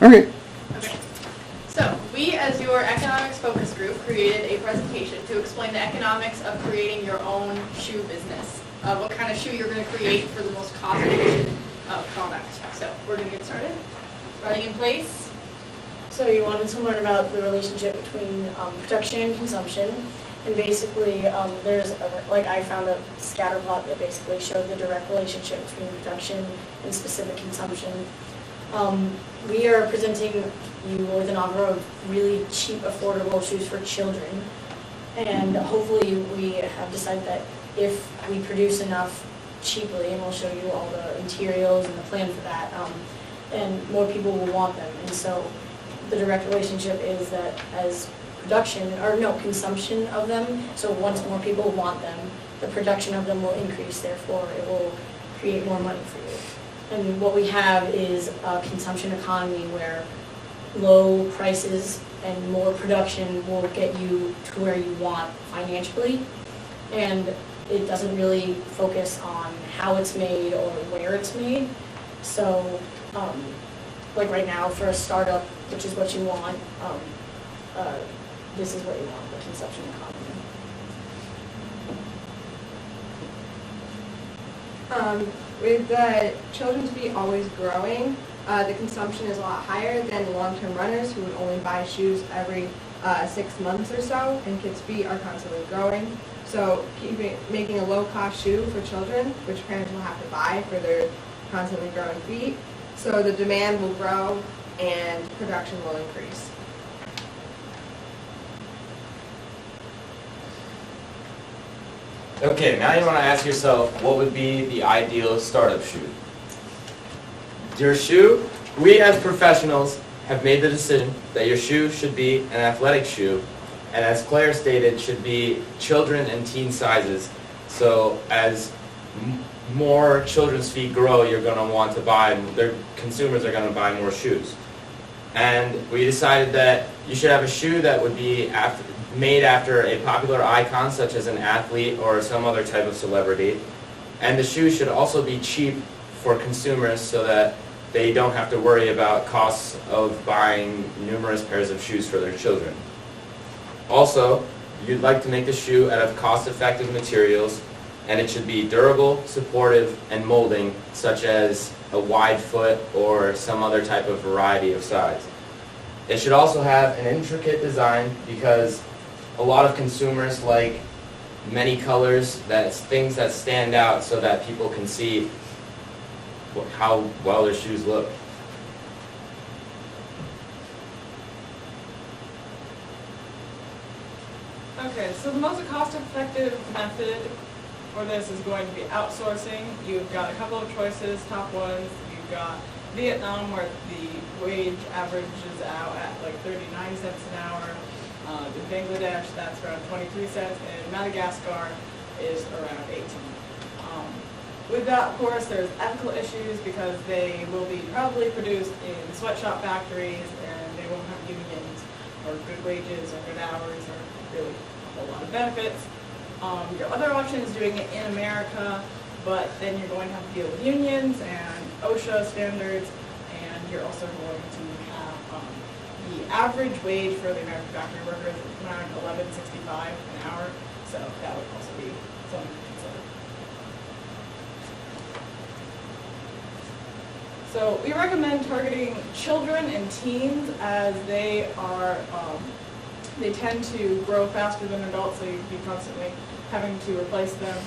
Okay. Okay. So, we as your economics focus group created a presentation to explain the economics of creating your own shoe business. What kind of shoe you're going to create for the most cost-efficient product. So, we're going to get started. Starting in place. So you wanted to learn about the relationship between production and consumption. And basically, I found a scatter plot that basically showed the direct relationship between production and specific consumption. We are presenting you with an offer of really cheap, affordable shoes for children. And hopefully we have decided that if we produce enough cheaply, and we'll show you all the materials and the plan for that, and more people will want them. And so the direct relationship is that as consumption of them, so once more people want them, the production of them will increase, therefore it will create more money for you. And what we have is a consumption economy where low prices and more production will get you to where you want financially, and it doesn't really focus on how it's made or where it's made. So like right now for a startup, which is what you want, this is what you want, the consumption economy. With the children to be always growing, the consumption is a lot higher than long-term runners who would only buy shoes every 6 months or so, and kids' feet are constantly growing. So making a low-cost shoe for children, which parents will have to buy for their constantly growing feet, so the demand will grow and production will increase. Okay, now you want to ask yourself, what would be the ideal startup shoe? Your shoe, we as professionals have made the decision that your shoe should be an athletic shoe, and as Claire stated, should be children and teen sizes. So as more children's feet grow, you're going to want to buy, consumers are going to buy more shoes. And we decided that you should have a shoe that would be made after a popular icon, such as an athlete or some other type of celebrity. And the shoe should also be cheap for consumers so that they don't have to worry about costs of buying numerous pairs of shoes for their children. Also, you'd like to make the shoe out of cost-effective materials, and it should be durable, supportive, and molding, such as a wide foot or some other type of variety of size. It should also have an intricate design because a lot of consumers like many colors, things that stand out so that people can see how well their shoes look. Okay, so the most cost-effective method for this is going to be outsourcing. You've got a couple of choices, top ones. You've got Vietnam, where the wage averages out at like 39 cents an hour. In Bangladesh, that's around 23 cents, and Madagascar is around 18. With that, of course, there's ethical issues because they will be probably produced in sweatshop factories, and they won't have unions or good wages or good hours or really a whole lot of benefits. Your other option is doing it in America, but then you're going to have to deal with unions and OSHA standards, and you're also going to have the average wage for the American factory workers is around $11.65 an hour, so that would also be something to consider. So we recommend targeting children and teens as they are, they tend to grow faster than adults, so you'd be constantly having to replace them.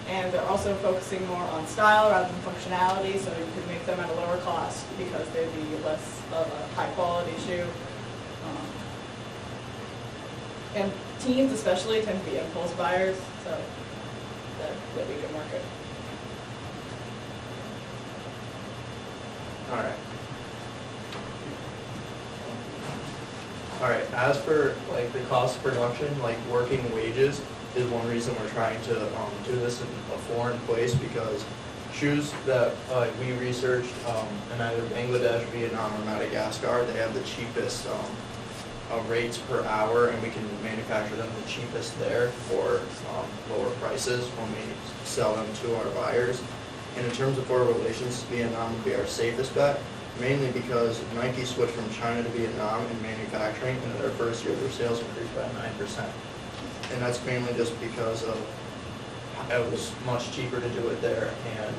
And they're also focusing more on style rather than functionality, so you could make them at a lower cost because they'd be less of a high quality shoe. And teens especially tend to be impulse buyers, so that would be a good market. Alright, as for the cost of production, working wages is one reason we're trying to do this in a foreign place, because shoes that we researched in either Bangladesh, Vietnam, or Madagascar, they have the cheapest rates per hour, and we can manufacture them the cheapest there for lower prices when we sell them to our buyers. And in terms of our relations, Vietnam would be our safest bet, mainly because Nike switched from China to Vietnam in manufacturing, and in their first year, their sales increased by 9%. And that's mainly just because of it was much cheaper to do it there, and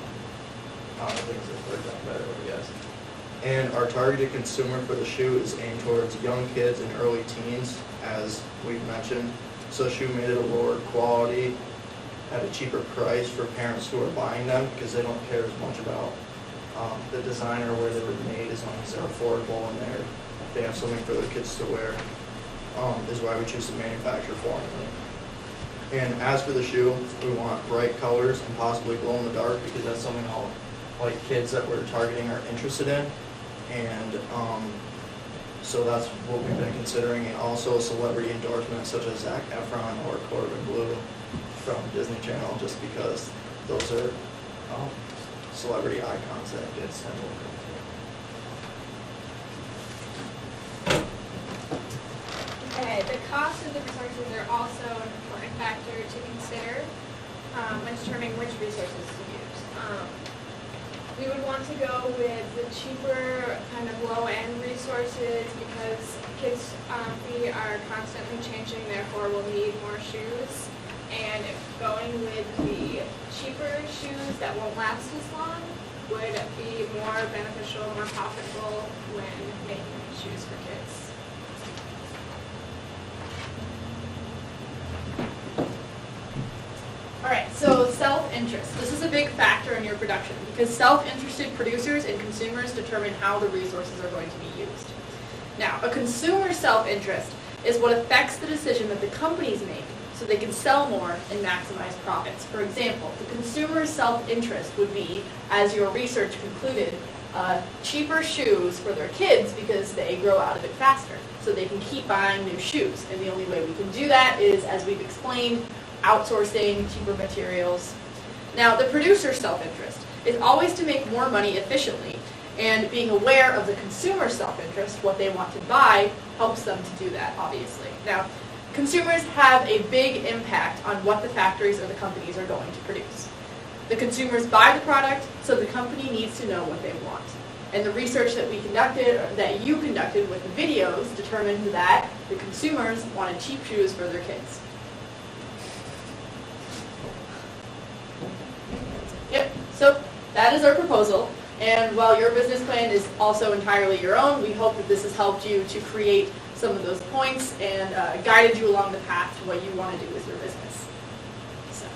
things have worked out better, I guess. And our targeted consumer for the shoe is aimed towards young kids and early teens, as we've mentioned. So shoe made at a lower quality at a cheaper price for parents who are buying them, because they don't care as much about the design or where they were made, as long as they're affordable and they have something for their kids to wear, is why we choose to manufacture foreignly. And as for the shoe, we want bright colors and possibly glow in the dark, because that's something all like kids that we're targeting are interested in. And so that's what we've been considering, and also celebrity endorsements such as Zac Efron or Corbin Bleu from Disney Channel, just because those are celebrity icons that kids tend to look up to. Okay, the cost of the resources are also an important factor to consider when determining which resources to use. We would want to go with the cheaper, kind of low-end resources, because kids' feet are constantly changing, therefore will need more shoes. And going with the cheaper shoes that won't last as long would be more beneficial, more profitable when making shoes for kids. All right, so self-interest. This is a big factor in your production, because self-interested producers and consumers determine how the resources are going to be used. Now, a consumer's self-interest is what affects the decision that the companies make so they can sell more and maximize profits. For example, the consumer's self-interest would be, as your research concluded, cheaper shoes for their kids because they grow out of it faster, so they can keep buying new shoes. And the only way we can do that is, as we've explained, outsourcing, cheaper materials. Now, the producer's self-interest is always to make more money efficiently, and being aware of the consumer's self-interest, what they want to buy, helps them to do that, obviously. Now, consumers have a big impact on what the factories or the companies are going to produce. The consumers buy the product, so the company needs to know what they want. And the research that we conducted, or that you conducted with the videos, determined that the consumers wanted cheap shoes for their kids. Yep, so that is our proposal. And while your business plan is also entirely your own, we hope that this has helped you to create some of those points and guided you along the path to what you want to do with your business. So,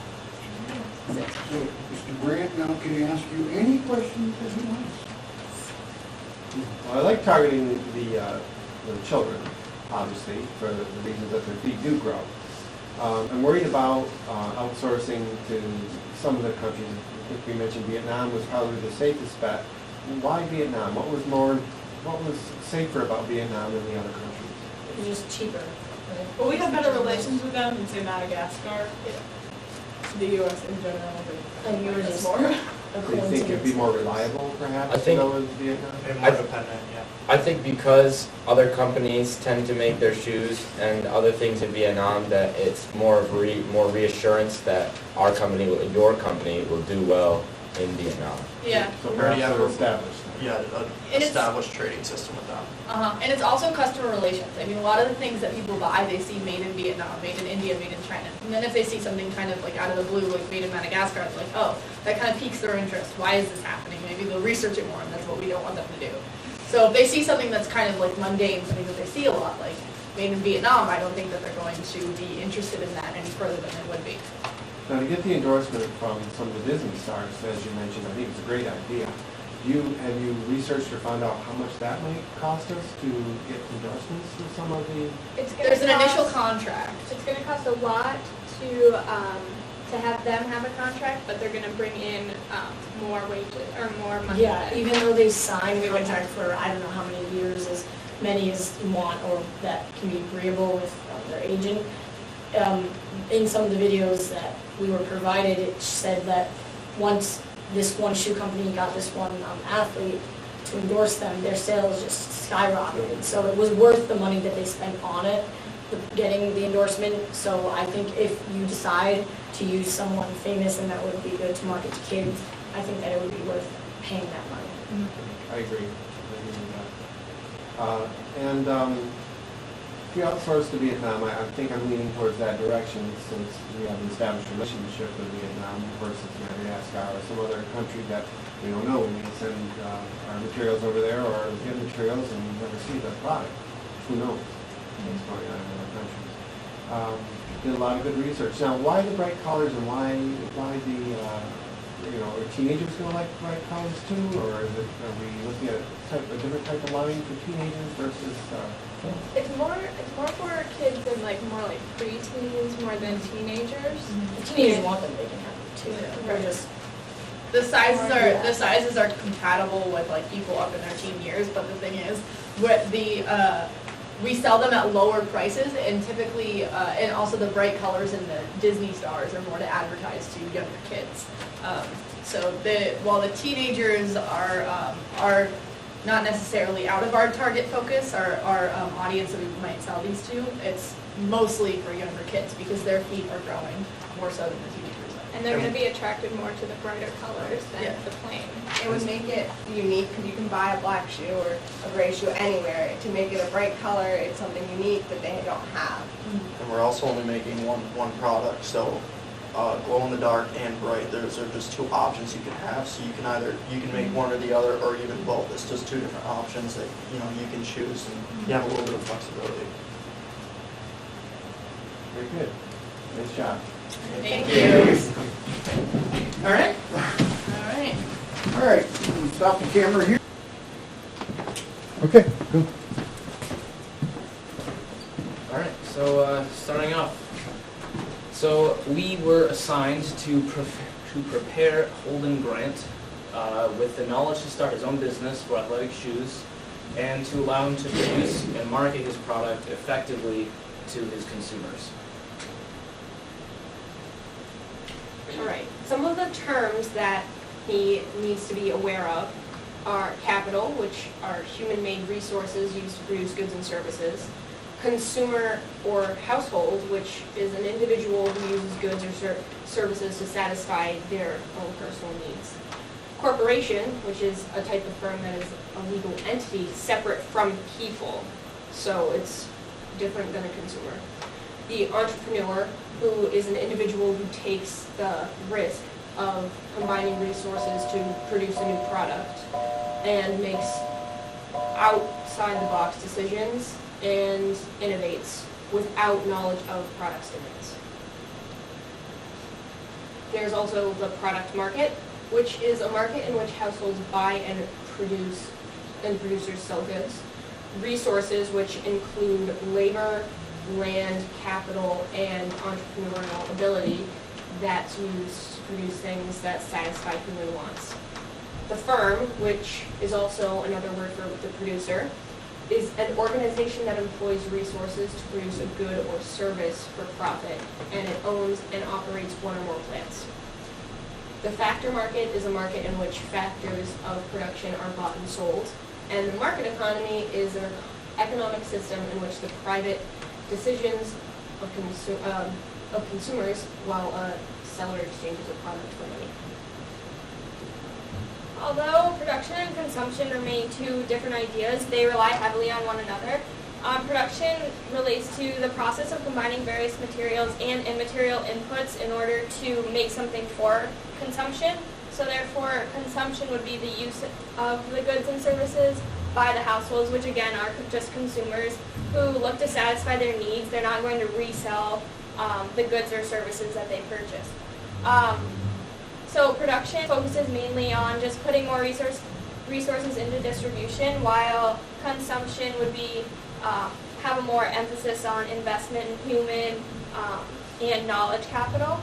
that's it. So, Mr. Grant, now can he ask you any questions that he wants? Well, I like targeting the children, obviously, for the reasons that their feet do grow. I'm worried about outsourcing to some of the countries. I think we mentioned Vietnam was probably the safest bet. Why Vietnam? What was safer about Vietnam than the other countries? It's just cheaper. Right? Well, we have better relations with them than, say, Madagascar. The U.S. in general, but And yours it's is more. a Do you think it'd be more reliable, perhaps, I think- to go with Vietnam? And more dependent, yeah. I think because other companies tend to make their shoes and other things in Vietnam, that it's more of more reassurance that our company, your company, will do well in Vietnam. Yeah. So We already perhaps have they're a- established. Yeah, And an it's- established trading system with them. And it's also customer relations. I mean, a lot of the things that people buy, they see made in Vietnam, made in India, made in China. And then if they see something kind of like out of the blue, like made in Madagascar, it's like, oh, that kind of piques their interest. Why is this happening? Maybe they'll research it more, and that's what we don't want them to do. So if they see something that's kind of like mundane, something that they see a lot, like made in Vietnam, I don't think that they're going to be interested in that any further than they would be. Now, to get the endorsement from some of the Disney stars, as you mentioned, I think it's a great idea. Have you researched or found out how much that might cost us to get endorsements for some of the? There's an initial contract. It's going to cost a lot to have them have a contract, but they're going to bring in more wages or more money. Yeah, even though they sign a contract for I don't know how many years, as many as you want, or that can be agreeable with their agent. In some of the videos that we were provided, it said that once this one shoe company got this one athlete to endorse them, their sales just skyrocketed. So it was worth the money that they spent on it, getting the endorsement. So I think if you decide to use someone famous and that would be good to market to kids, I think that it would be worth paying that money. I agree. I If we outsource to Vietnam, I think I'm leaning towards that direction since we have an established relationship with Vietnam versus Madagascar or some other country that we don't know. We may send our materials over there or get materials and never see the product. Who knows what's going on in other countries. Did a lot of good research. Now, why the bright colors and why the are teenagers going to like bright colors too, or are we looking at a different type of line for teenagers versus? It's more for kids and more like preteens more than teenagers. The teenagers want them, they can have them too. They're just The sizes are compatible with people up in their teen years, but the thing is, we sell them at lower prices, and typically, and also the bright colors and the Disney stars are more to advertise to younger kids. While the teenagers are not necessarily out of our target focus, our audience that we might sell these to, it's mostly for younger kids because their feet are growing more so than the teenagers are. And they're going to be attracted more to the brighter colors than the plain. It would make it unique because you can buy a black shoe or a gray shoe anywhere. To make it a bright color, it's something unique that they don't have. And we're also only making one product, so glow in the dark and bright, those are just two options you can have. So you can make one or the other, or even both. It's just two different options that you can choose, and you have a little bit of flexibility. Very good. Nice job. Thank you. All right, All right. all right, stop the camera here. Okay, go. All right, so starting off. So we were assigned to prepare Holden Grant with the knowledge to start his own business for athletic shoes and to allow him to produce and market his product effectively to his consumers. All right. Some of the terms that he needs to be aware of are capital, which are human-made resources used to produce goods and services. Consumer or household, which is an individual who uses goods or services to satisfy their own personal needs. Corporation, which is a type of firm that is a legal entity separate from people, so it's different than a consumer. The entrepreneur, who is an individual who takes the risk of combining resources to produce a new product and makes outside-the-box decisions and innovates without knowledge of product's demands. There's also the product market, which is a market in which households buy and produce, and producers sell goods. Resources, which include labor, land, capital, and entrepreneurial ability that's used to produce things that satisfy human wants. The firm, which is also another word for the producer, is an organization that employs resources to produce a good or service for profit, and it owns and operates one or more plants. The factor market is a market in which factors of production are bought and sold, and the market economy is an economic system in which the private decisions of consumers while a seller exchanges a product for money. Although production and consumption remain two different ideas, they rely heavily on one another. Production relates to the process of combining various materials and immaterial inputs in order to make something for consumption. So therefore, consumption would be the use of the goods and services by the households, which again are just consumers who look to satisfy their needs. They're not going to resell the goods or services that they purchase. So production focuses mainly on just putting more resources into distribution, while consumption would be have a more emphasis on investment in human and knowledge capital.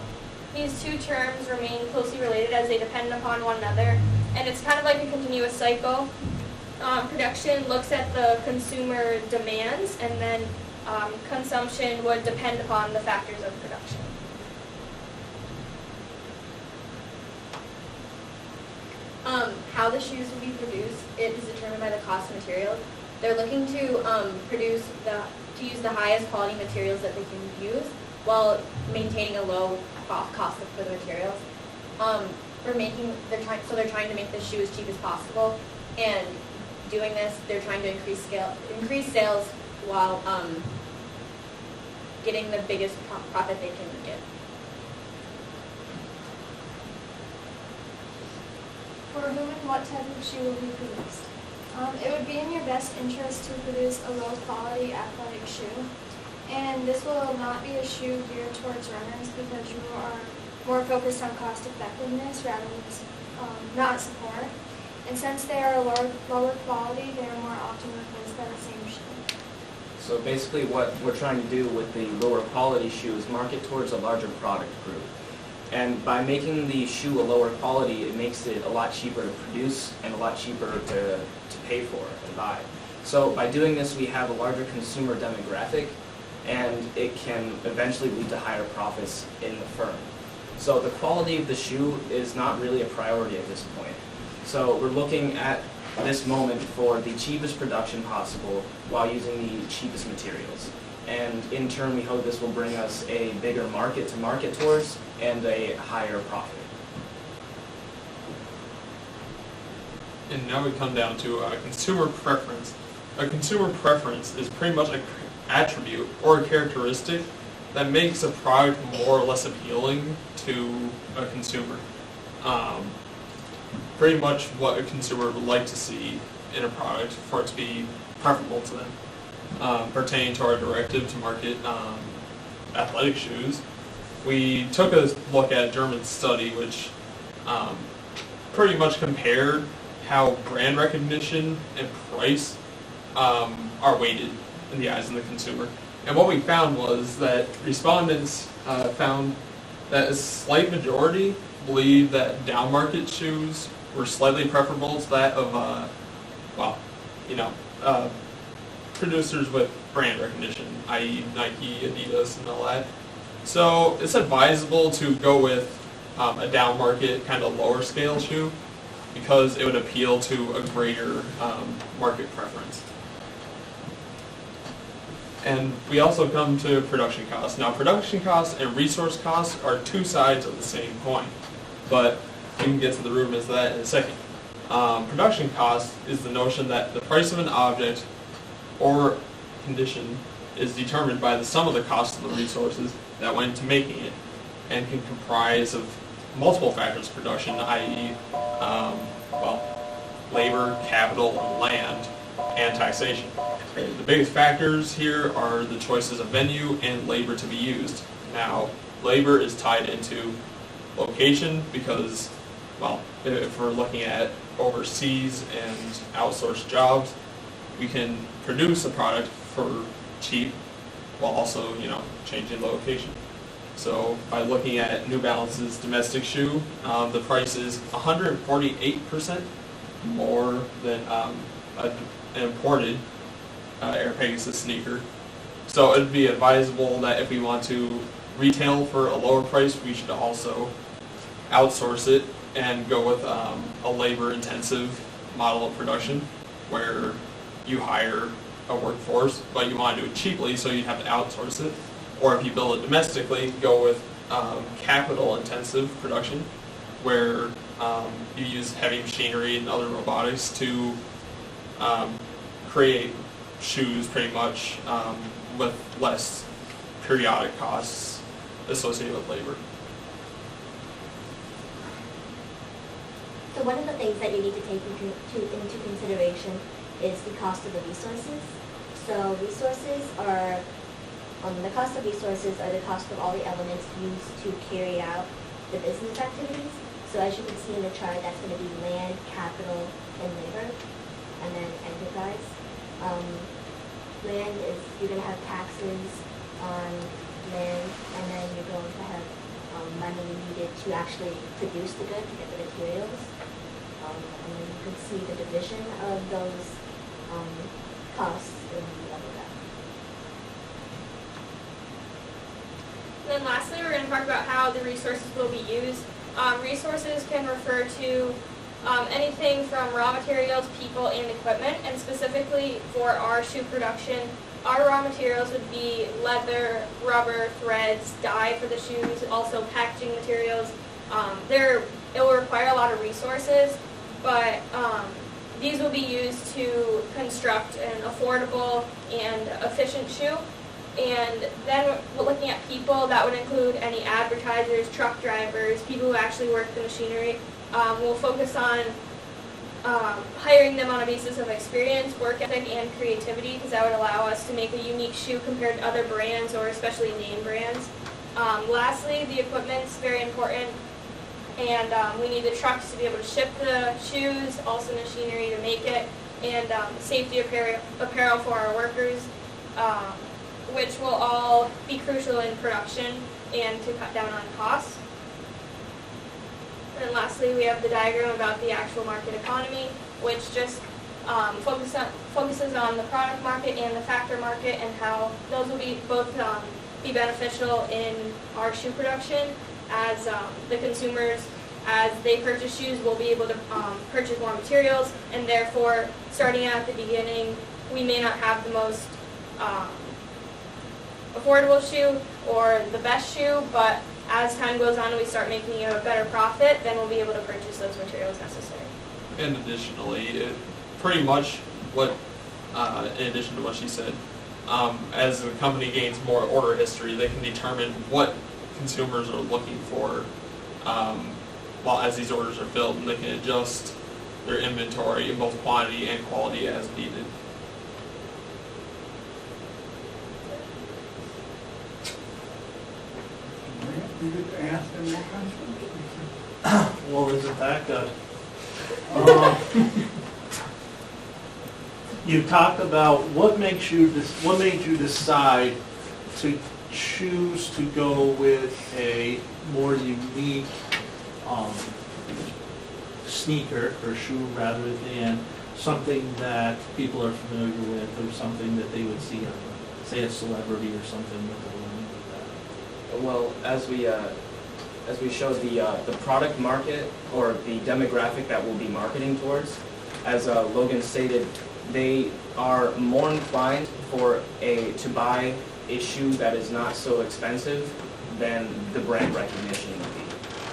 These two terms remain closely related as they depend upon one another, and it's kind of like a continuous cycle. Production looks at the consumer demands, and then consumption would depend upon the factors of production. How the shoes will be produced, it is determined by the cost of materials. They're looking to use the highest quality materials that they can use while maintaining a low cost for the materials. They're trying to make the shoe as cheap as possible and doing this, they're trying to increase sales while getting the biggest profit they can get. For whom and what type of shoe will be produced? It would be in your best interest to produce a low-quality athletic shoe. And this will not be a shoe geared towards runners because you are more focused on cost effectiveness rather than not support. And since they are lower quality, they are more often replaced by the same shoe. So basically what we're trying to do with the lower quality shoe is market towards a larger product group. And by making the shoe a lower quality, it makes it a lot cheaper to produce and a lot cheaper to pay for and buy. So by doing this, we have a larger consumer demographic, and it can eventually lead to higher profits in the firm. So the quality of the shoe is not really a priority at this point. So we're looking at this moment for the cheapest production possible while using the cheapest materials. And in turn, we hope this will bring us a bigger market to market towards and a higher profit. And now we come down to consumer preference. A consumer preference is pretty much an attribute or a characteristic that makes a product more or less appealing to a consumer. Pretty much what a consumer would like to see in a product for it to be preferable to them. Pertaining to our directive to market athletic shoes, we took a look at a German study which pretty much compared how brand recognition and price are weighted in the eyes of the consumer. And what we found was that respondents found that a slight majority believed that down-market shoes were slightly preferable to that of, producers with brand recognition, i.e. Nike, Adidas, and all that. So it's advisable to go with a down-market, kind of lower-scale shoe because it would appeal to a greater market preference. And we also come to production costs. Now, production costs and resource costs are two sides of the same coin, but we can get to the root of that in a second. Production cost is the notion that the price of an object or condition is determined by the sum of the cost of the resources that went into making it, and can comprise of multiple factors of production, i.e., labor, capital, land, and taxation. The biggest factors here are the choices of venue and labor to be used. Now, labor is tied into location because, if we're looking at overseas and outsourced jobs, we can produce a product for cheap while also, changing the location. So by looking at New Balance's domestic shoe, the price is 148% more than an imported Air Pegasus sneaker. So it would be advisable that if we want to retail for a lower price, we should also outsource it and go with a labor-intensive model of production where you hire a workforce, but you want to do it cheaply, so you'd have to outsource it. Or if you build it domestically, go with capital-intensive production, where you use heavy machinery and other robotics to create shoes pretty much with less periodic costs associated with labor. So one of the things that you need to take into consideration is the cost of the resources. So resources are, the cost of resources are the cost of all the elements used to carry out the business activities. So as you can see in the chart, that's going to be land, capital, and labor, and then enterprise. Land is, you're going to have taxes on land, and then you're going to have money needed to actually produce the good, to get the materials. And then you can see the division of those costs in the other graph. And then lastly, we're going to talk about how the resources will be used. Resources can refer to anything from raw materials, people, and equipment. And specifically for our shoe production, our raw materials would be leather, rubber, threads, dye for the shoes, also packaging materials. It will require a lot of resources, but these will be used to construct an affordable and efficient shoe. And then we're looking at people, that would include any advertisers, truck drivers, people who actually work the machinery. We'll focus on hiring them on a basis of experience, work ethic, and creativity, because that would allow us to make a unique shoe compared to other brands, or especially name brands. Lastly, the equipment's very important, and we need the trucks to be able to ship the shoes, also machinery to make it, and safety apparel for our workers, which will all be crucial in production and to cut down on costs. And lastly, we have the diagram about the actual market economy, which just focuses on the product market and the factor market, and how those will be both be beneficial in our shoe production, as the consumers, as they purchase shoes, will be able to purchase more materials, and therefore, starting out at the beginning, we may not have the most affordable shoe or the best shoe, but as time goes on and we start making a better profit, then we'll be able to purchase those materials necessary. And additionally, pretty much what, in addition to what she said, as the company gains more order history, they can determine what consumers are looking for while as these orders are filled, and they can adjust their inventory in both quantity and quality as needed. You get to ask them more questions. Well, isn't that good? You talked about what made you decide to choose to go with a more unique sneaker or shoe rather than something that people are familiar with, or something that they would see on, say, a celebrity or something that they're learning with that. Well, as we showed the product market, or the demographic that we'll be marketing towards, as Logan stated, they are more inclined to buy a shoe that is not so expensive than the brand recognition would be.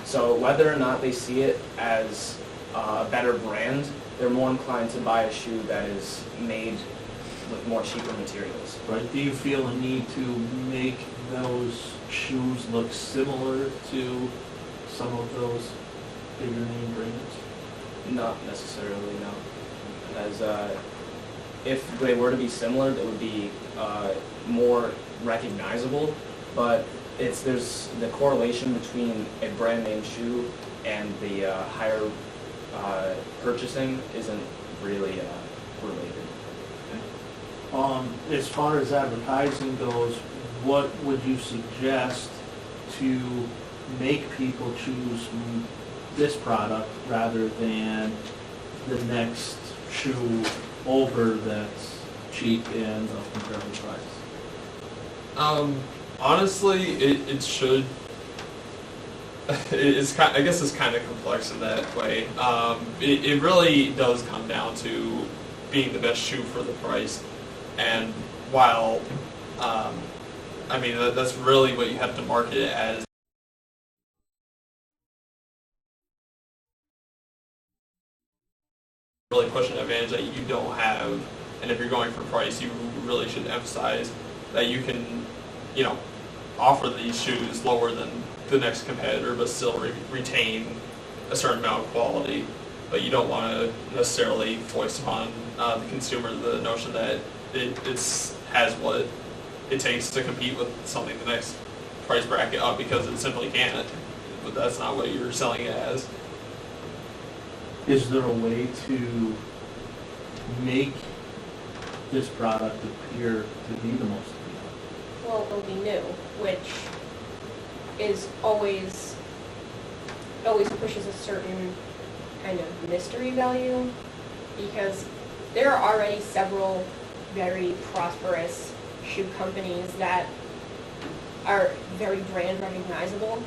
So whether or not they see it as a better brand, they're more inclined to buy a shoe that is made with more cheaper materials. Right? Do you feel a need to make those shoes look similar to some of those bigger name brands? Not necessarily, no. As if they were to be similar, they would be more recognizable. But there's the correlation between a brand name shoe and the higher purchasing isn't really related. As far as advertising goes, what would you suggest to make people choose this product rather than the next shoe over that's cheap and of comparable price? Honestly, it should. It's kind. I guess it's kind of complex in that way. It really does come down to being the best shoe for the price, and while, I mean that's really what you have to market it as. Really push an advantage that you don't have, and if you're going for price, you really should emphasize that you can, offer these shoes lower than the next competitor, but still retain a certain amount of quality. But you don't want to necessarily foist upon the consumer the notion that it has what it takes to compete with something the next price bracket up, because it simply can't. But that's not what you're selling it as. Is there a way to make this product appear to be the most appealing? Well, it'll be new, which is always pushes a certain kind of mystery value, because there are already several very prosperous shoe companies that are very brand recognizable,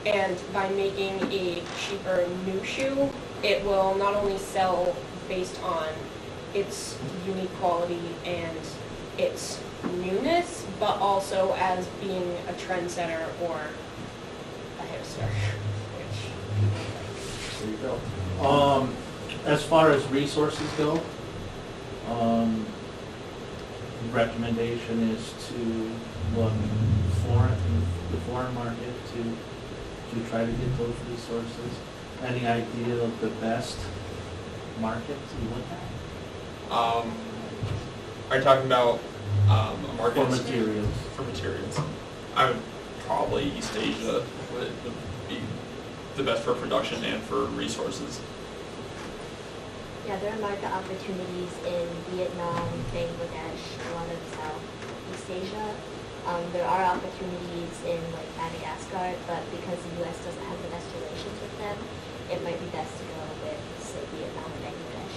and by making a cheaper new shoe, it will not only sell based on its unique quality and its newness, but also as being a trendsetter or a hipster. There you go. as far as resources go, recommendation is to look the foreign market to try to get those resources. Any idea of the best market to look at? Are you talking about a market? For materials. For materials. I would probably East Asia would be the best for production and for resources. Yeah, there are market opportunities in Vietnam, Bangladesh, a lot of Southeast Asia. There are opportunities in like Madagascar, but because the U.S. doesn't have the best relations with them, it might be best to go with, say, Vietnam or Bangladesh,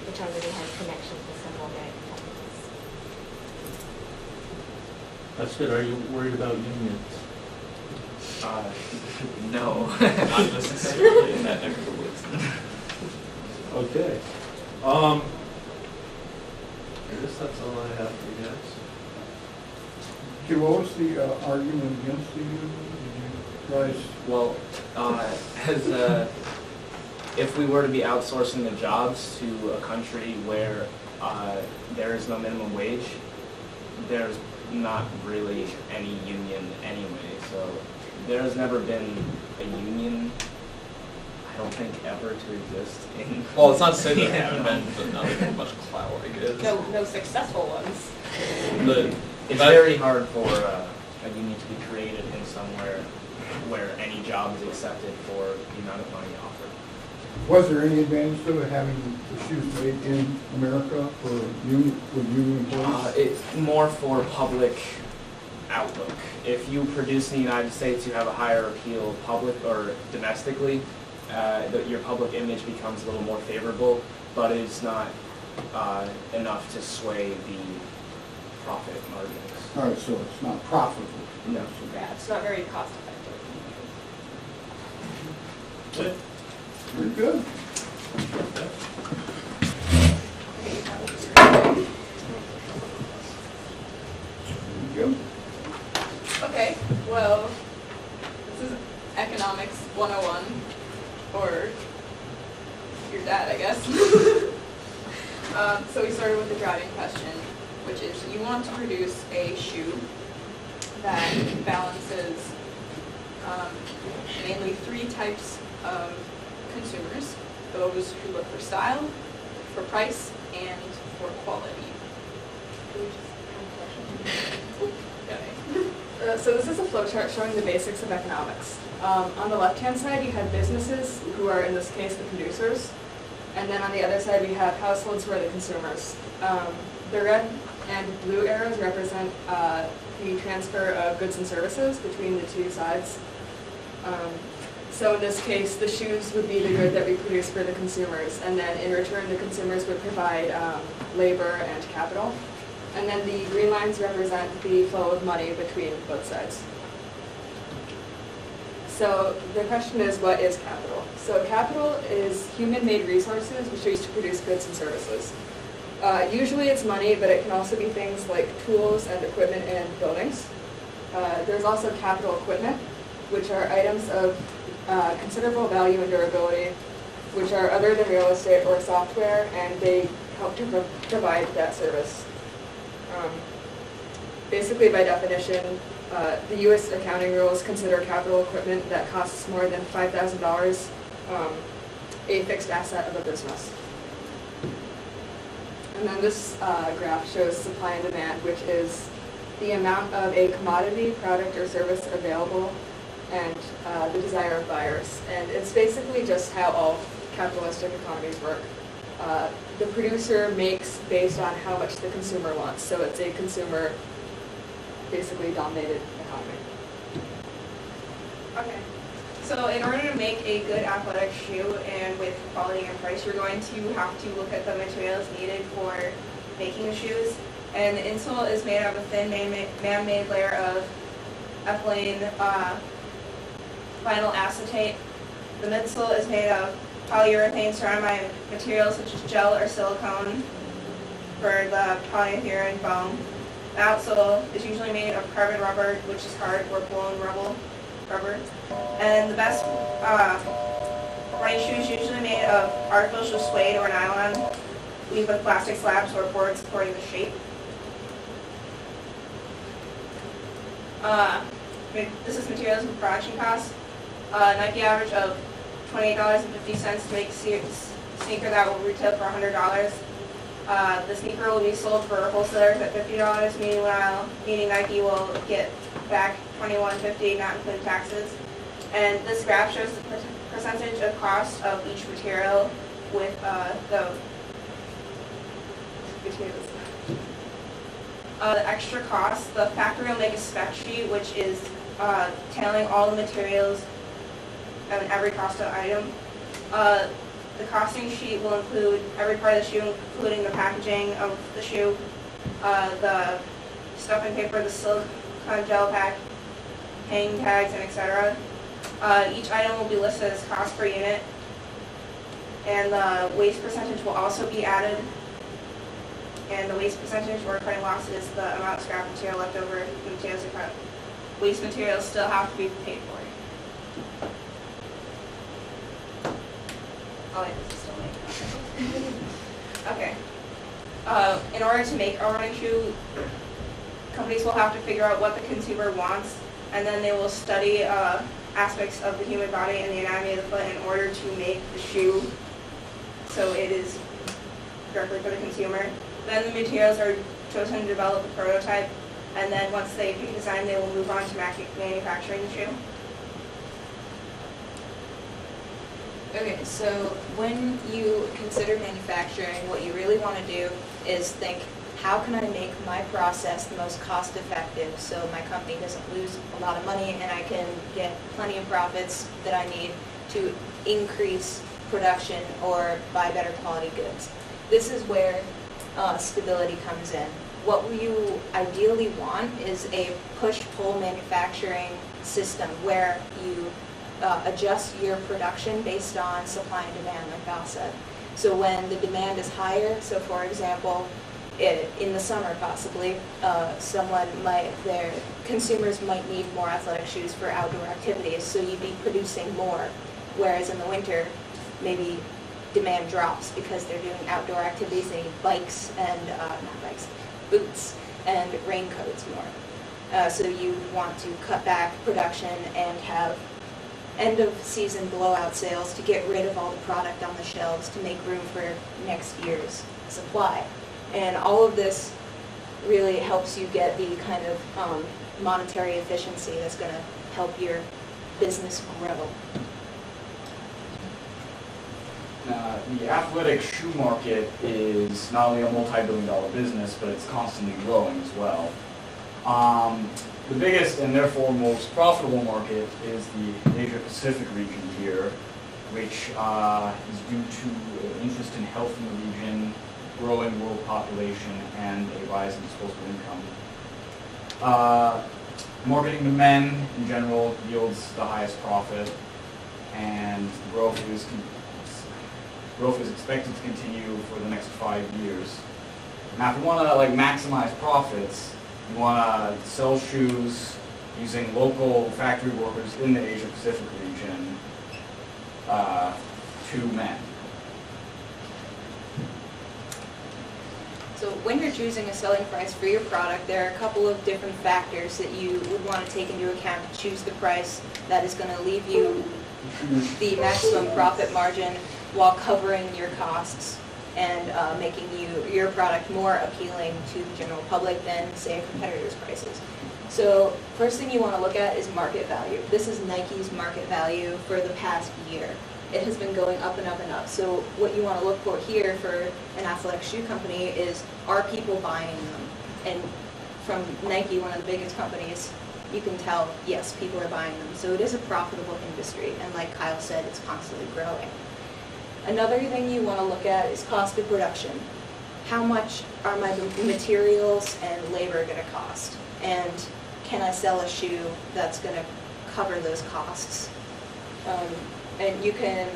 which already has connections with several American companies. That's good. Are you worried about unions? No. Not necessarily in that neck of the woods. Okay. I guess that's all I have for you guys. Okay, what was the argument against the union? Did you guys? Well, if we were to be outsourcing the jobs to a country where there is no minimum wage, there's not really any union anyway. So there has never been a union, I don't think, ever to exist in. Well, it's not to say there haven't been, but not with much clout, I guess. No successful ones. It's very hard for a union to be created in somewhere where any job is accepted for the amount of money offered. Was there any advantage to it having the shoes made in America for union employees? It's more for public outlook. If you produce in the United States, you have a higher appeal public or domestically. Your public image becomes a little more favorable, but it's not enough to sway the profit margins. All right, so it's not profitable. No. Yeah, it's not very cost effective. Very good. Thank you. Okay, well, this is economics 101, or your dad, I guess. So we started with the driving question, which is you want to produce a shoe that balances mainly three types of consumers: those who look for style, for price, and for quality. So this is a flowchart showing the basics of economics. On the left-hand side, you have businesses, who are in this case the producers, and then on the other side, we have households, who are the consumers. The red and blue arrows represent the transfer of goods and services between the two sides. So in this case, the shoes would be the good that we produce for the consumers, and then in return, the consumers would provide labor and capital. And then the green lines represent the flow of money between both sides. So the question is, what is capital? So capital is human-made resources which are used to produce goods and services. Usually it's money, but it can also be things like tools and equipment and buildings. There's also capital equipment, which are items of considerable value and durability, which are other than real estate or software, and they help to provide that service. Basically, by definition, the U.S. accounting rules consider capital equipment that costs more than $5,000 a fixed asset of a business. And then this graph shows supply and demand, which is the amount of a commodity, product, or service available, and the desire of buyers. And it's basically just how all capitalistic economies work. The producer makes based on how much the consumer wants. So it's a consumer, basically dominated economy. Okay. So in order to make a good athletic shoe and with quality and price, you're going to have to look at the materials needed for making the shoes. And the insole is made out of a thin man-made layer of ethylene vinyl acetate. The midsole is made of polyurethane surrounded by materials such as gel or silicone for the polyurethane foam. The outsole is usually made of carbon rubber, which is hard, or blown rubber. And the best Running shoes usually made of artificial suede or nylon, weaved with plastic slabs or boards supporting the shape. This is materials and production costs. Nike average of $28.50 to make a sneaker that will retail for $100. The sneaker will be sold for wholesalers at $50, meaning Nike will get back $21.50, not including taxes. And this graph shows the percentage of cost of each material with the materials. The extra cost, the factory will make a spec sheet which is tailing all the materials and every cost of item. The costing sheet will include every part of the shoe, including the packaging of the shoe, the stuffing paper, the silicone gel pack, hanging tags, and etc. Each item will be listed as cost per unit, and the waste percentage will also be added. And the waste percentage or cutting loss is the amount of scrap material left over the materials are cut. Waste materials still have to be paid for. Oh, wait, this is still made. Okay. In order to make a running shoe, companies will have to figure out what the consumer wants, and then they will study aspects of the human body and the anatomy of the foot in order to make the shoe so it is directly for the consumer. Then the materials are chosen to develop a prototype, and then once they pick a design, they will move on to manufacturing the shoe. Okay, so when you consider manufacturing, what you really want to do is think, how can I make my process the most cost effective so my company doesn't lose a lot of money and I can get plenty of profits that I need to increase production or buy better quality goods. This is where stability comes in. What you ideally want is a push-pull manufacturing system where you adjust your production based on supply and demand, like Val said. So when the demand is higher, so for example, in the summer possibly, their consumers might need more athletic shoes for outdoor activities, so you'd be producing more. Whereas in the winter, maybe demand drops because they're doing outdoor activities, they need bikes and, boots and raincoats more. So you want to cut back production and have end of season blowout sales to get rid of all the product on the shelves to make room for next year's supply. And all of this really helps you get the kind of monetary efficiency that's going to help your business grow. The athletic shoe market is not only a multi-billion-dollar business, but it's constantly growing as well. The biggest and therefore most profitable market is the Asia-Pacific region here, which is due to interest in health in the region, growing world population, and a rise in disposable income. Marketing to men in general yields the highest profit, and growth is expected to continue for the next 5 years. Now, if you want to maximize profits, you want to sell shoes using local factory workers in the Asia-Pacific region to men. So when you're choosing a selling price for your product, there are a couple of different factors that you would want to take into account to choose the price that is going to leave you the maximum profit margin while covering your costs and making your product more appealing to the general public than, say, a competitor's prices. So first thing you want to look at is market value. This is Nike's market value for the past year. It has been going up and up and up. So what you want to look for here for an athletic shoe company is, are people buying them? And from Nike, one of the biggest companies, you can tell, yes, people are buying them. So it is a profitable industry, and like Kyle said, it's constantly growing. Another thing you want to look at is cost of production. How much are my materials and labor going to cost? And can I sell a shoe that's going to cover those costs? And you can,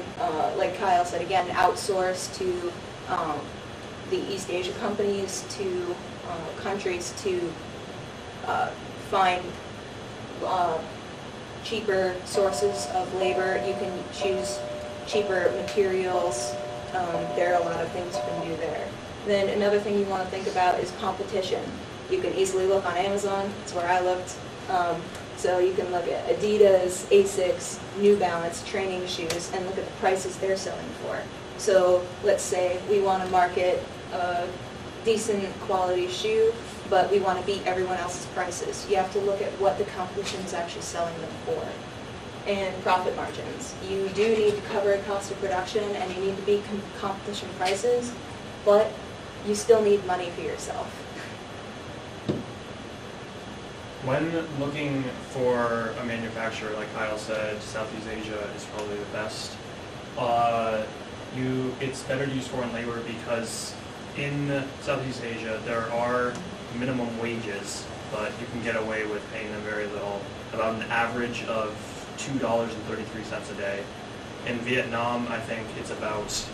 like Kyle said again, outsource to the East Asia companies, to countries to find cheaper sources of labor. You can choose cheaper materials. There are a lot of things you can do there. Then another thing you want to think about is competition. You can easily look on Amazon, that's where I looked. So you can look at Adidas, Asics, New Balance, training shoes, and look at the prices they're selling for. So let's say we want to market a decent quality shoe, but we want to beat everyone else's prices. You have to look at what the competition is actually selling them for. And profit margins. You do need to cover cost of production and you need to beat competition prices, but you still need money for yourself. When looking for a manufacturer, like Kyle said, Southeast Asia is probably the best. It's better to use foreign labor because in Southeast Asia there are minimum wages, but you can get away with paying them very little, about an average of $2.33 a day. In Vietnam, I think it's about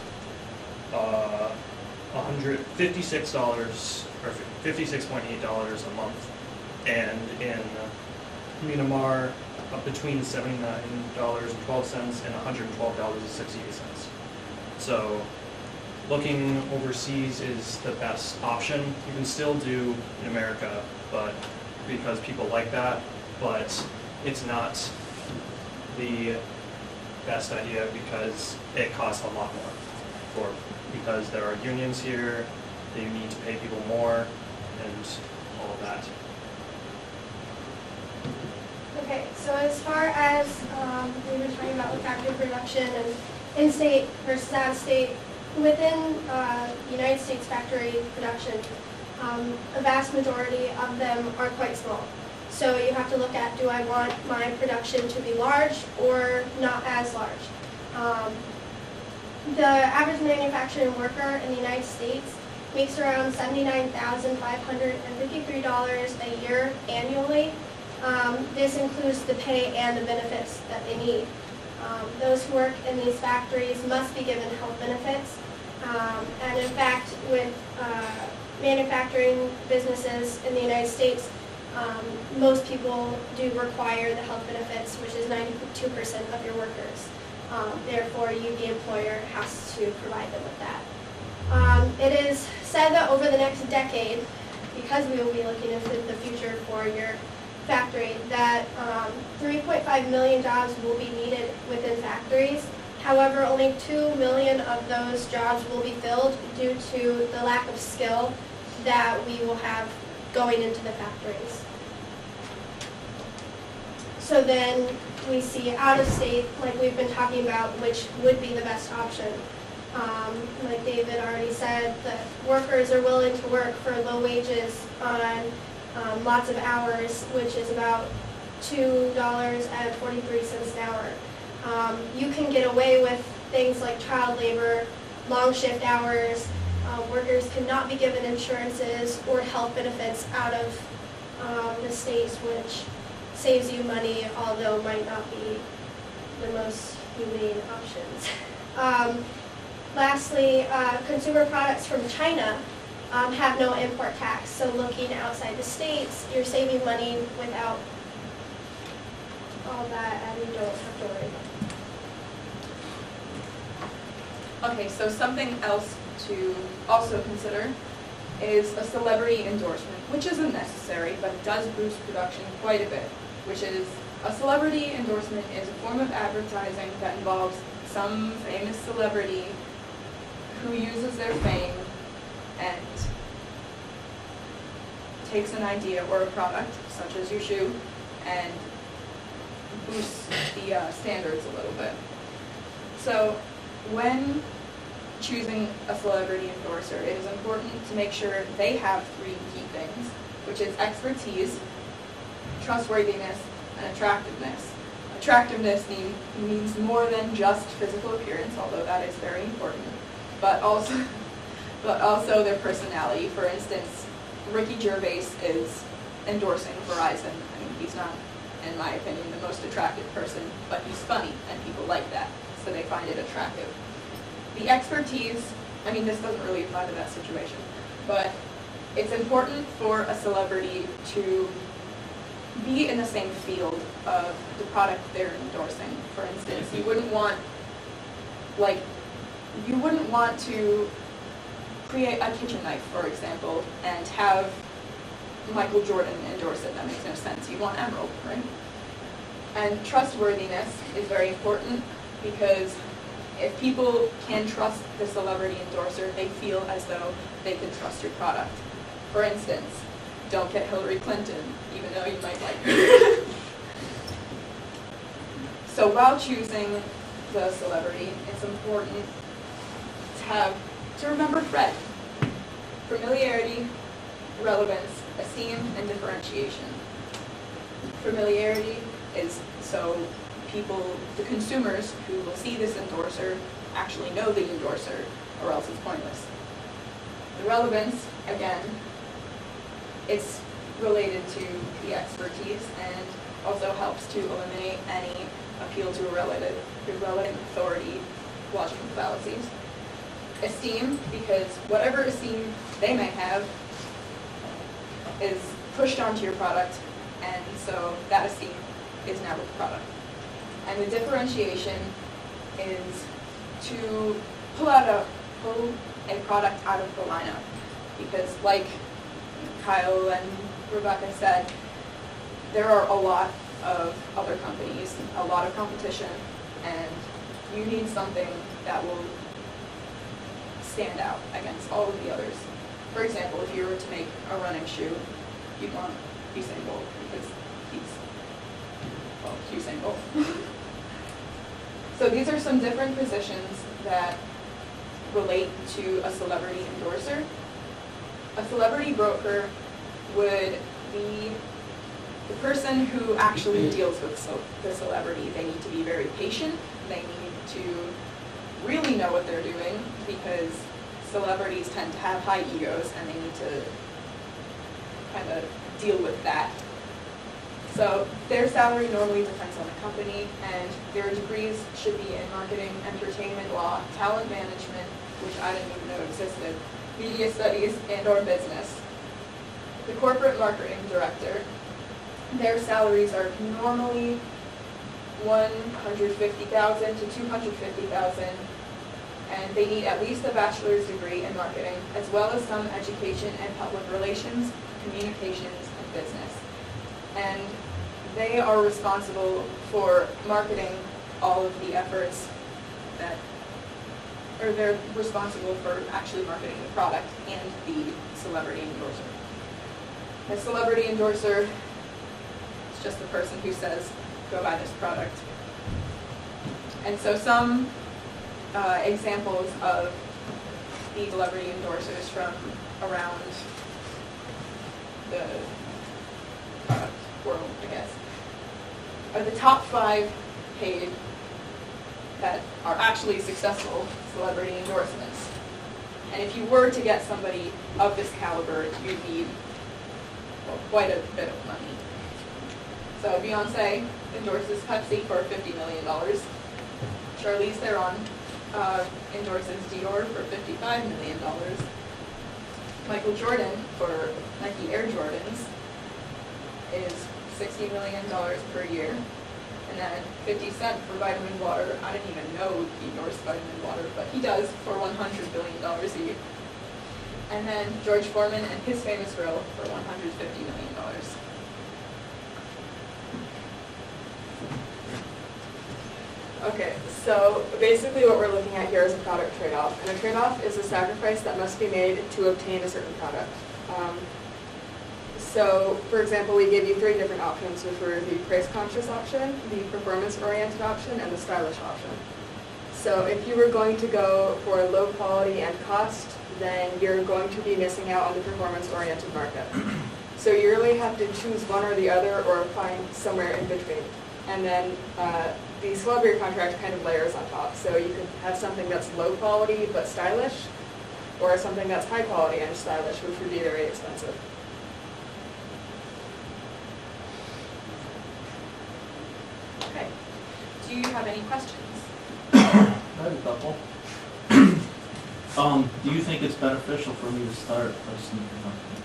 $56 or $56.8 a month. And in Myanmar, between $79.12 and $112.68. So looking overseas is the best option. You can still do in America, but because people like that, but it's not the best idea because it costs a lot more. Because there are unions here, you need to pay people more, and all of that. Okay, so as far as we were talking about with factory production and in-state versus out-of-state, within United States factory production, a vast majority of them are quite small. So you have to look at, do I want my production to be large or not as large? The average manufacturing worker in the United States makes around $79,553 a year annually. This includes the pay and the benefits that they need. Those who work in these factories must be given health benefits. And in fact, with manufacturing businesses in the United States, most people do require the health benefits, which is 92% of your workers. Therefore, you, the employer, has to provide them with that. It is said that over the next decade, because we will be looking into the future for your factory, that 3.5 million jobs will be needed within factories. However, only 2 million of those jobs will be filled due to the lack of skill that we will have going into the factories. So then we see out of state, like we've been talking about, which would be the best option. Like David already said, that workers are willing to work for low wages on lots of hours, which is about $2.43 an hour. You can get away with things like child labor, long shift hours. Workers cannot be given insurances or health benefits out of the states, which saves you money, although might not be the most humane options. Lastly, consumer products from China have no import tax, so looking outside the states, you're saving money without all that, and you don't have to worry about it. Okay, so something else to also consider is a celebrity endorsement, which isn't necessary, but it does boost production quite a bit, which is a celebrity endorsement is a form of advertising that involves some famous celebrity who uses their fame and takes an idea or a product, such as your shoe, and boosts the standards a little bit. So when choosing a celebrity endorser, it is important to make sure they have three key things, which is expertise, trustworthiness, and attractiveness. Attractiveness means more than just physical appearance, although that is very important, but also their personality. For instance, Ricky Gervais is endorsing Verizon. I mean, he's not, in my opinion, the most attractive person, but he's funny, and people like that, so they find it attractive. The expertise, I mean, this doesn't really apply to that situation, but it's important for a celebrity to be in the same field of the product they're endorsing. For instance, you wouldn't want Like, you wouldn't want to create a kitchen knife, for example, and have Michael Jordan endorse it. That makes no sense. You want Emerald, right? And trustworthiness is very important because if people can trust the celebrity endorser, they feel as though they can trust your product. For instance, don't get Hillary Clinton, even though you might like her. So while choosing the celebrity, it's important to remember Fred. Familiarity, relevance, esteem, and differentiation. Familiarity is so people, the consumers who will see this endorser, actually know the endorser, or else it's pointless. The relevance, again, it's related to the expertise and also helps to eliminate any appeal to irrelevant authority logical fallacies. Esteem, because whatever esteem they may have is pushed onto your product, and so that esteem is now with the product. And the differentiation is to pull a product out of the lineup, because like Kyle and Rebecca said, there are a lot of other companies, a lot of competition, and you need something that will stand out against all of the others. For example, if you were to make a running shoe, you'd want Usain Bolt because he's Usain Bolt. So these are some different positions that relate to a celebrity endorser. A celebrity broker would be the person who actually deals with the celebrity. They need to be very patient. They need to really know what they're doing because celebrities tend to have high egos and they need to kind of deal with that. So their salary normally depends on the company, and their degrees should be in marketing, entertainment law, talent management, which I didn't even know existed, media studies, and or business. The corporate marketing director, their salaries are normally $150,000 to $250,000, and they need at least a bachelor's degree in marketing, as well as some education in public relations, communications, and business. And they are responsible for marketing all of the efforts or they're responsible for actually marketing the product and the celebrity endorser. The celebrity endorser is just the person who says, go buy this product. And so some examples of the celebrity endorsers from around the product world, I guess, are the top 5 paid that are actually successful celebrity endorsements. And if you were to get somebody of this caliber, you'd need quite a bit of money. So Beyonce endorses Pepsi for $50 million. Charlize Theron endorses Dior for $55 million. Michael Jordan for Nike Air Jordans is $60 million per year. And then 50 Cent for vitamin water. I didn't even know he endorsed vitamin water, but he does for $100 billion a year. And then George Foreman and his famous grill for $150 million. Okay, so basically what we're looking at here is a product trade-off. And a trade-off is a sacrifice that must be made to obtain a certain product. So, for example, we gave you 3 different options, which were the price-conscious option, the performance-oriented option, and the stylish option. So if you were going to go for low quality and cost, then you're going to be missing out on the performance-oriented market. So you really have to choose one or the other or find somewhere in between. And then the celebrity contract kind of layers on top. So you could have something that's low quality but stylish, or something that's high quality and stylish, which would be very expensive. Okay. Do you have any questions? I have a couple. Do you think it's beneficial for me to start a sneaker company?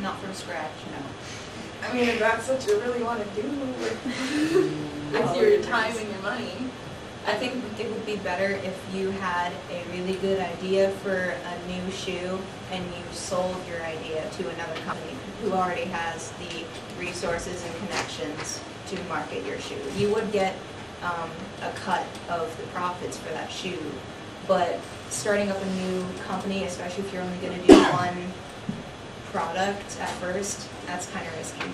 Not from scratch, no. I mean, if that's what you really want to do, with your time and your money. I think it would be better if you had a really good idea for a new shoe and you sold your idea to another company who already has the resources and connections to market your shoe. You would get a cut of the profits for that shoe, but starting up a new company, especially if you're only going to do one product at first, that's kind of risky.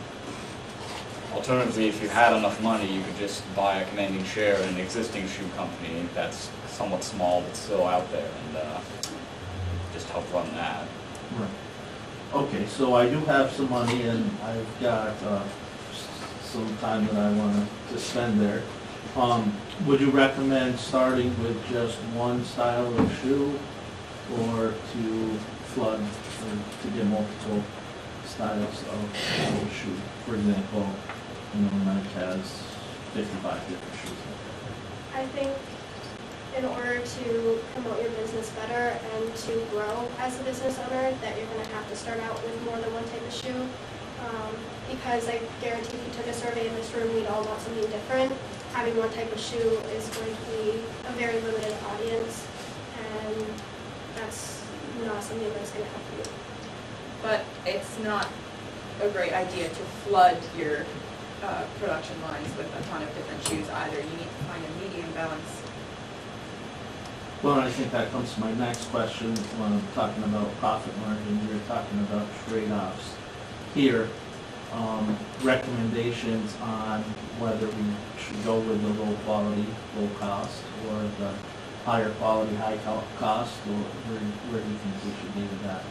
Alternatively, if you had enough money, you could just buy a commanding share in an existing shoe company that's somewhat small but still out there, and just help run that. Right. Okay, so I do have some money and I've got some time that I want to spend there. Would you recommend starting with just one style of shoe, or to flood or to get multiple styles of shoe? For example, Nike has 55 different shoes. I think in order to promote your business better and to grow as a business owner, that you're going to have to start out with more than one type of shoe. Because I guarantee if you took a survey in this room, we'd all want something different. Having one type of shoe is going to be a very limited audience, and that's not something that's going to help you. But it's not a great idea to flood your production lines with a ton of different shoes either. You need to find a medium balance. Well, I think that comes to my next question when I'm talking about profit margin. You're talking about trade-offs. Here, recommendations on whether we should go with the low quality, low cost, or the higher quality, high cost, or where do you think we should be with that?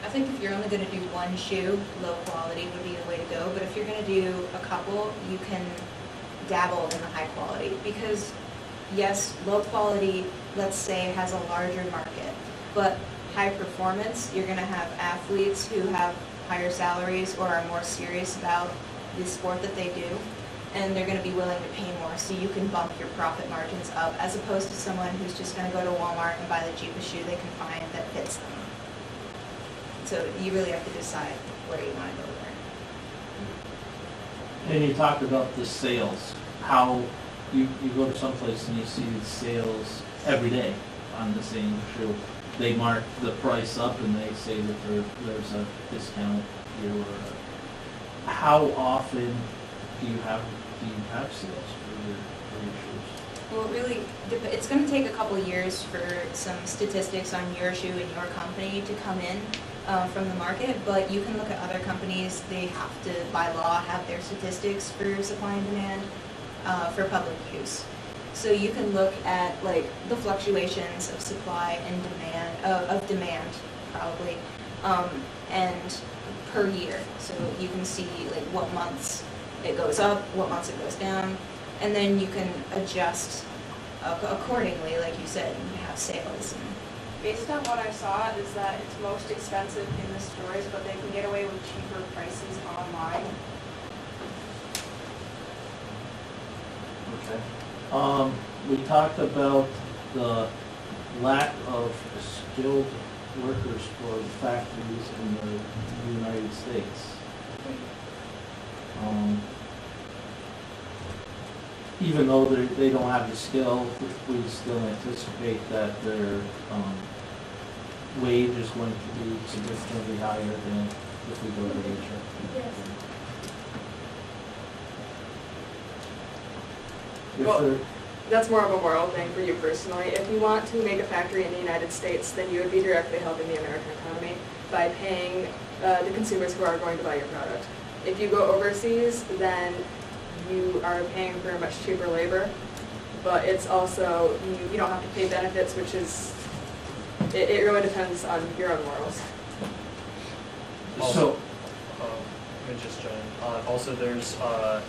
I think if you're only going to do one shoe, low quality would be the way to go. But if you're going to do a couple, you can dabble in the high quality. Because yes, low quality, let's say, has a larger market. But high performance, you're going to have athletes who have higher salaries or are more serious about the sport that they do. And they're going to be willing to pay more. So you can bump your profit margins up, as opposed to someone who's just going to go to Walmart and buy the cheapest shoe they can find that fits them. So you really have to decide where you want to go there. And you talked about the sales, how you go to someplace and you see the sales every day on the same shoe. They mark the price up and they say that there's a discount here. Or how often do you have sales for your shoes? Well, really, it's going to take a couple years for some statistics on your shoe and your company to come in from the market, but you can look at other companies. They have to, by law, have their statistics for supply and demand for public use. So you can look at like the fluctuations of supply and demand, of demand probably, and per year. So you can see like what months it goes up, what months it goes down, and then you can adjust accordingly, like you said, you have sales. Based on what I saw is that it's most expensive in the stores, but they can get away with cheaper prices online. Okay. We talked about the lack of skilled workers for the factories in the United States. Even though they don't have the skill, we still anticipate that their wage is going to be significantly higher than if we go to Asia. Yes. Well, that's more of a moral thing for you personally. If you want to make a factory in the United States, then you would be directly helping the American economy by paying the consumers who are going to buy your product. If you go overseas, then you are paying for much cheaper labor, but it's also, you don't have to pay benefits, which is, it really depends on your own morals. Also, let me just join in. Also, there's the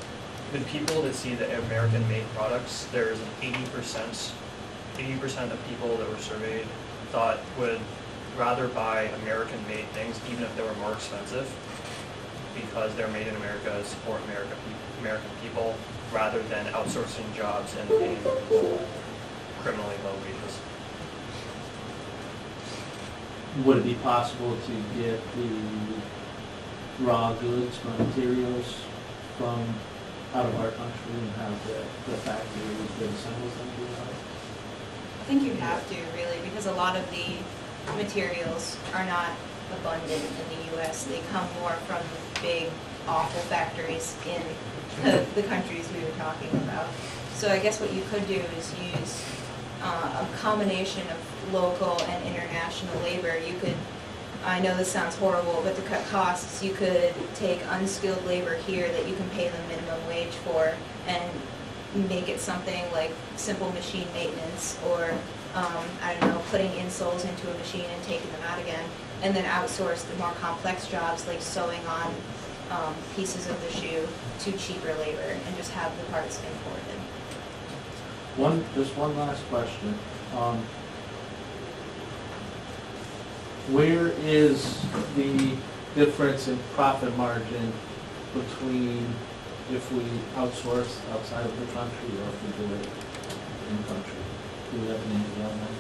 people that see the American-made products, there's an 80% of people that were surveyed thought would rather buy American-made things, even if they were more expensive, because they're made in America, support American people, rather than outsourcing jobs and paying people criminally low wages. Would it be possible to get the raw goods, raw materials from out of our country and have the factory that assembles them do that? I think you have to, really, because a lot of the materials are not abundant in the U.S. They come more from big, awful factories in the countries we were talking about. So I guess what you could do is use a combination of local and international labor. You could, I know this sounds horrible, but to cut costs, you could take unskilled labor here that you can pay them minimum wage for and make it something like simple machine maintenance or, I don't know, putting insoles into a machine and taking them out again, and then outsource the more complex jobs like sewing on pieces of the shoe to cheaper labor and just have the parts imported. Just one last question. Where is the difference in profit margin between if we outsource outside of the country or if we do it in country? Do we have an idea on that?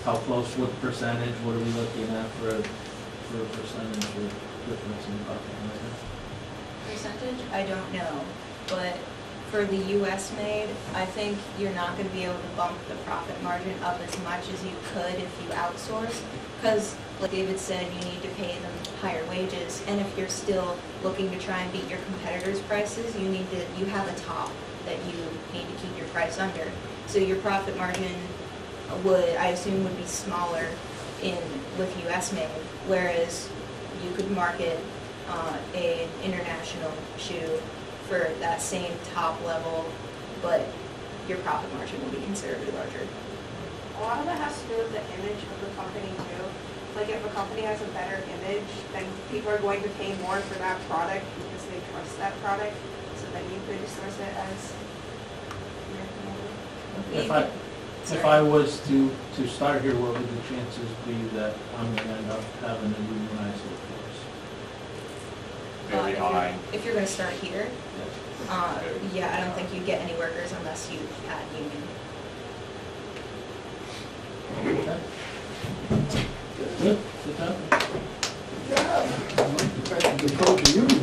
How close, what percentage, what are we looking at for a percentage of difference in profit margin? Percentage? I don't know, but for the US made, I think you're not going to be able to bump the profit margin up as much as you could if you outsource, because like David said, you need to pay them higher wages, and if you're still looking to try and beat your competitors' prices, you have a top that you need to keep your price under. So your profit margin I assume would be smaller with US made, whereas you could market an international shoe for that same top level, but your profit margin will be considerably larger. A lot of it has to do with the image of the company too. Like if a company has a better image, then people are going to pay more for that product because they trust that product. So then you could source it as American. If I was to start here, what would the chances be that I'm going to end up having a unionized workforce? Very high. If you're going to start here, yeah, I don't think you'd get any workers unless you had union. Okay. Good job. Yeah. I like the fact that they called the union.